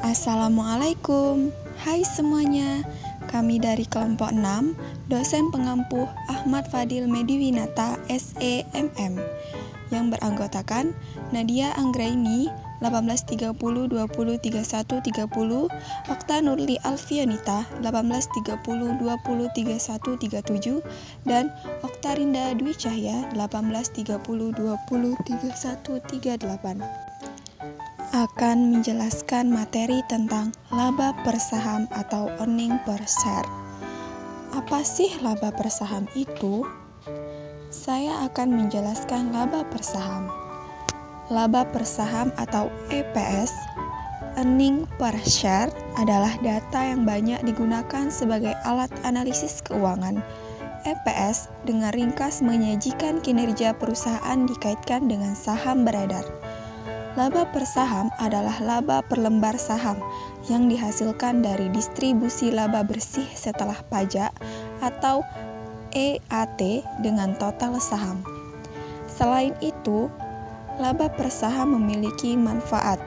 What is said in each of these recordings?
Assalamualaikum. Hai semuanya. Kami dari kelompok 6, dosen pengampuh Ahmad Fadil Mediwinata SEMM yang beranggotakan Nadia Anggraini 1830-20-31-30, Okta Nurli Alfionita 1830-20-31-37, dan Okta Rinda Dwi Cahya 1830-20-31-38 akan menjelaskan materi tentang laba per saham atau earning per share. Apa sih laba per saham itu? Saya akan menjelaskan laba per saham. Laba per saham atau EPS, earning per share, adalah data yang banyak digunakan sebagai alat analisis keuangan. EPS dengan ringkas menyajikan kinerja perusahaan dikaitkan dengan saham beredar. Laba per saham adalah laba per lembar saham yang dihasilkan dari distribusi laba bersih setelah pajak atau EAT dengan total saham. Selain itu, laba per saham memiliki manfaat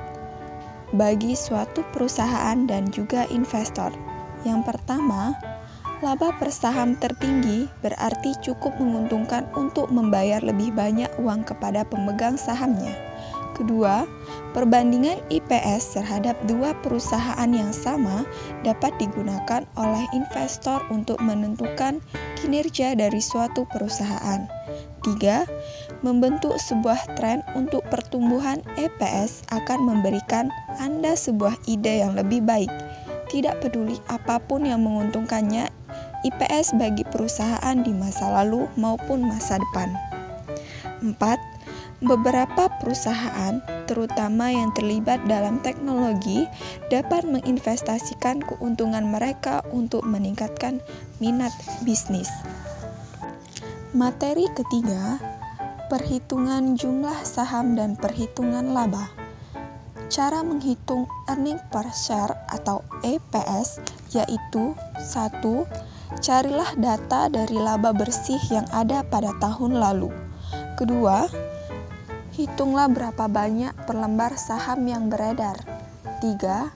bagi suatu perusahaan dan juga investor. Yang pertama, laba per saham tertinggi berarti cukup menguntungkan untuk membayar lebih banyak uang kepada pemegang sahamnya. Kedua, perbandingan IPS terhadap dua perusahaan yang sama dapat digunakan oleh investor untuk menentukan kinerja dari suatu perusahaan. Tiga, membentuk sebuah tren untuk pertumbuhan EPS akan memberikan Anda sebuah ide yang lebih baik. Tidak peduli apapun yang menguntungkannya, IPS bagi perusahaan di masa lalu maupun masa depan. 4. Beberapa perusahaan, terutama yang terlibat dalam teknologi, dapat menginvestasikan keuntungan mereka untuk meningkatkan minat bisnis. Materi ketiga, perhitungan jumlah saham dan perhitungan laba. Cara menghitung earning per share atau EPS yaitu 1. Carilah data dari laba bersih yang ada pada tahun lalu. Kedua, hitunglah berapa banyak per lembar saham yang beredar. 3.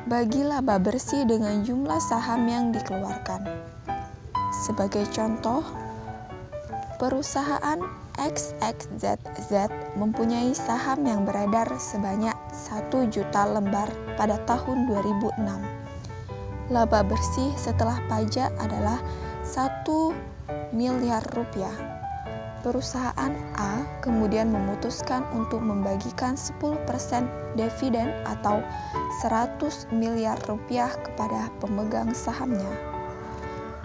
Bagi laba bersih dengan jumlah saham yang dikeluarkan. Sebagai contoh, perusahaan XXZZ mempunyai saham yang beredar sebanyak 1 juta lembar pada tahun 2006. Laba bersih setelah pajak adalah 1 miliar rupiah. Perusahaan A kemudian memutuskan untuk membagikan 10% dividen atau 100 miliar rupiah kepada pemegang sahamnya.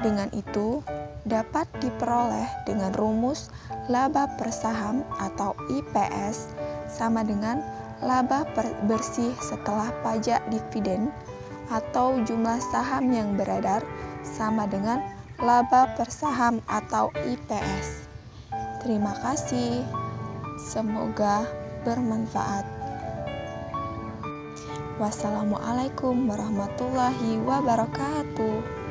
Dengan itu, dapat diperoleh dengan rumus laba per saham atau IPS sama dengan laba bersih setelah pajak dividen atau jumlah saham yang beredar sama dengan laba per saham atau IPS. Terima kasih. Semoga bermanfaat. Wassalamualaikum warahmatullahi wabarakatuh.